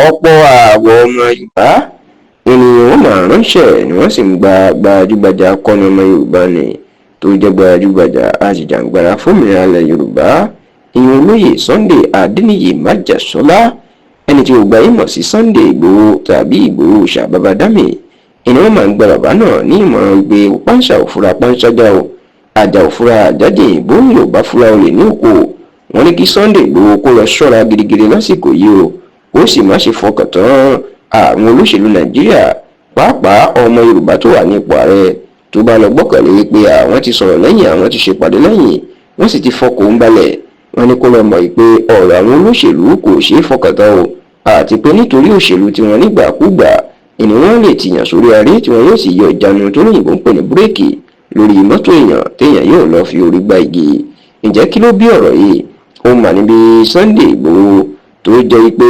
ọ̀pọ̀ àwọn ọmọ Yorùbá ènìyàn wọn máa ránṣẹ́ ni wọ́n sì ń gba gbajúgbajà akọni ọmọ Yorùbá ni tó jẹ́ gbajúgbajà ajìjàǹgbara fómìnira ilẹ̀ Yorùbá ìyẹn olóyè Sunday Adéníyì Májàsọ́lá ẹni tí ó gba ìmọ̀ sí Sunday Ìgbòho tàbí Ìgbòho ṣàbàbàdámì ìní wọ́n máa ń gba bàbá náà ní ìmọ̀ràn wípé páńṣá òfúra páńṣájá o àjà òfúra àjájì bóun yóò bá fúra olè ní òkú wọn ní kí Sunday Ìgbòho kó lọ ṣọ́ra gidigidi lásìkò yìí o ó sì má ṣe fọkàn tán àwọn olóṣèlú Nàìjíríà pàápàá ọmọ Yorùbá tó wà ní ipò ààrẹ tó bá lọ gbọ́kànlé wípé àwọn ti sọ̀rọ̀ lẹ́yìn àwọn ti ṣèpàdé lẹ́yìn wọ́n sì ti fọkàn ń balẹ̀ wọ́n ní kó lọ mọ̀ pé ọ̀rọ̀ àwọn olóṣèlú kò ṣeé fọkàn tán o àti pé nítorí òṣèlú tí wọ́n nígbàkúgbà ìní wọ́n lè tìyàn sórí aré tí wọ́n yóò sì yọ ìjánu tó lóyìnbó ń pè ní búréèkì lórí mọ́tò èèyàn téèyàn yóò lọ fi orí gbá igi ǹjẹ́ kí ló bí ọ̀rọ̀ yìí ó mà níbi Sunday Ìgbòho tó jẹ́ pé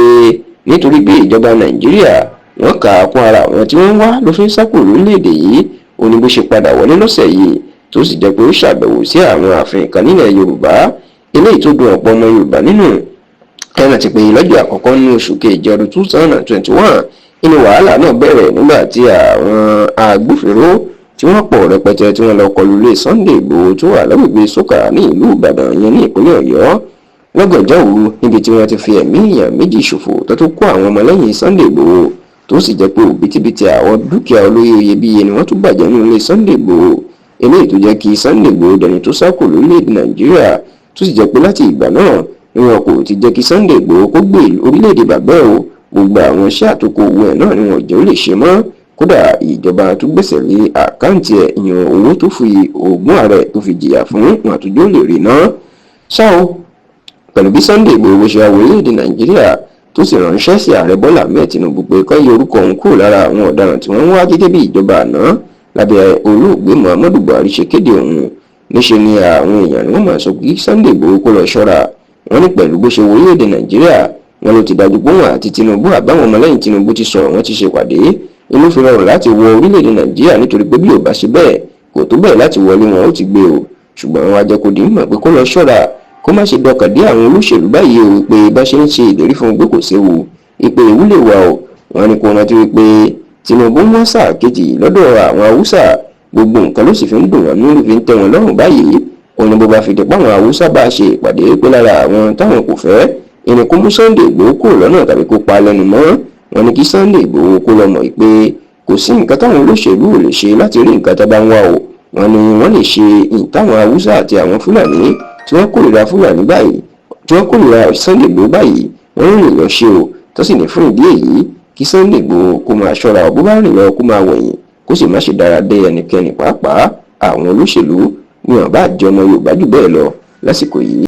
nítorí pé ìjọba Nàìjíríà wọ́n kà á kún ara àwọn tí wọ́n wá ló fi ń sákò lórílẹ̀‐èdè yìí ó ní bó ṣe padà wọlé lọ́sẹ̀ yìí tó sì jẹ́ pé ó ṣàbẹ̀wò sí àwọn ààfin kan nílẹ̀ Yorùbá eléyìí tó dùn ọ̀pọ̀ ọmọ Yorùbá nínú ẹ̀rọ ti pé lọ́jọ́ àkọ́kọ́ nínú oṣù kejì ọdún 2021 inú wàhálà náà bẹ̀rẹ̀ nígbà tí àwọn agbófinró tí wọ́n pọ̀ rẹpẹtẹ tí wọ́n lọ kọlu ilé Sunday Ìgbòho tó wà lágbègbè Sókà ní ìlú Ìbàdàn yẹn ní ìpínlẹ̀ Ọ̀yọ́ lọ́gànjọ́ òru níbi tí wọ́n ti fi ẹ̀mí èèyàn méjì ṣòfò tó tó kó àwọn ọmọlẹ́yìn Sunday Ìgbòho tó sì jẹ́ pé òbítíbitì àwọn dúkìá olóyè iyebíye ni wọ́n tún bàjẹ́ nínú ilé Sunday Ìgbòho eléyìí tó jẹ́ kí Sunday Ìgbòho dẹni tó sá kúrò lórílẹ̀‐èdè Nàìjíríà tó sì jẹ́ pé láti ìgbà náà ni wọn kò ti jẹ́ kí Sunday Ìgbòho kó gbé orílẹ̀‐èdè bàbá ẹ̀ o gbogbo àwọn iṣẹ́ àtòkò owó ẹ̀ náà ni wọn jẹ́ ó lè ṣe mọ́ kódà ìjọba tó gbèsè lé àkáǹtì ẹ̀ ìyẹn owó tó fi oògùn ààrẹ tó fi jìyà fún wọn àtúnjó lè rí náà ṣá o pẹ̀lú bí Sunday Ìgbòho ṣe wọ orílẹ̀‐èdè Nàìjíríà tó sì ránṣẹ́ sí ààrẹ Bọ́lá Ahmed Tinubu pé kó yọ orúkọ òun kúrò lára àwọn ọ̀daràn tí wọ́n ń wá gẹ́gẹ́ bí ìjọba àná lábẹ́ olóògbé Muhammadu Buhari ṣe kéde òun níṣe ni àwọn èèyàn ni wọ́n máa sọ pé Sunday Ìgbòho kó lọ ṣọ́ra wọ́n ní pẹ̀lú bó ṣe wọ orílẹ̀‐èdè Nàìjíríà wọn ló ti dájú pé wọn àti Tinubu àbáwọn ọmọlẹ́yìn Tinubu ti sọ̀rọ̀ wọn ti ṣe pàdé inú fi rọrùn láti wọ orílẹ̀‐èdè Nàìjíríà nítorí pé bí ò bá ṣe bẹ́ẹ̀ kò tó bẹ́ẹ̀ láti wọlé wọn ó ti gbé o ṣùgbọ́n wọn á jẹ́ kó di mọ̀ pé kó lọ ṣọ́ra kó má ṣe dọkàn dé àwọn olóṣèlú báyìí o pé bá ṣe ń ṣe ìlérí fún un pé kò séwu ìpè ìwúlẹ̀ wà o wọn ni kó rántí wípé Tinubu ń wá sáà kejì lọ́dọ̀ àwọn Haúsá gbogbo nǹkan ló sì fi ń dùn wọn ní fi ń tẹ́ wọn lọ́rùn báyìí òun ni bó bá fi dé páwọn Haúsá bá ṣe ìpàdé pé lára àwọn táwọn kò fẹ́ ẹni kó mú Sunday Ìgbòho kúrò lọ́nà tàbí kó pa lẹ́nu mọ́ wọn ni kí Sunday Ìgbòho kó lọ mọ̀ pé kò sí nǹkan táwọn olóṣèlú ò lè ṣe láti rí nǹkan tá bá ń wá o wọn ni wọ́n lè ṣe ìtàwọn Haúsá àti àwọn Fúlàní tí wọ́n kórìíra Fúlàní báyìí tí wọ́n kórìíra Sunday Ìgbòho báyìí wọ́n rìn lọ ṣe o tó sì ní fún ìdí èyí kí Sunday Ìgbòho kó máa ṣọ́ra bó bá rìn lọ kó máa wẹ̀yìn kó sì má ṣe dára dé ẹnikẹ́ni pàápàá àwọn olóṣèlú ní ọ̀bá àjọ ọmọ Yorùbá jù bẹ́ẹ̀ lọ lásìkò yìí.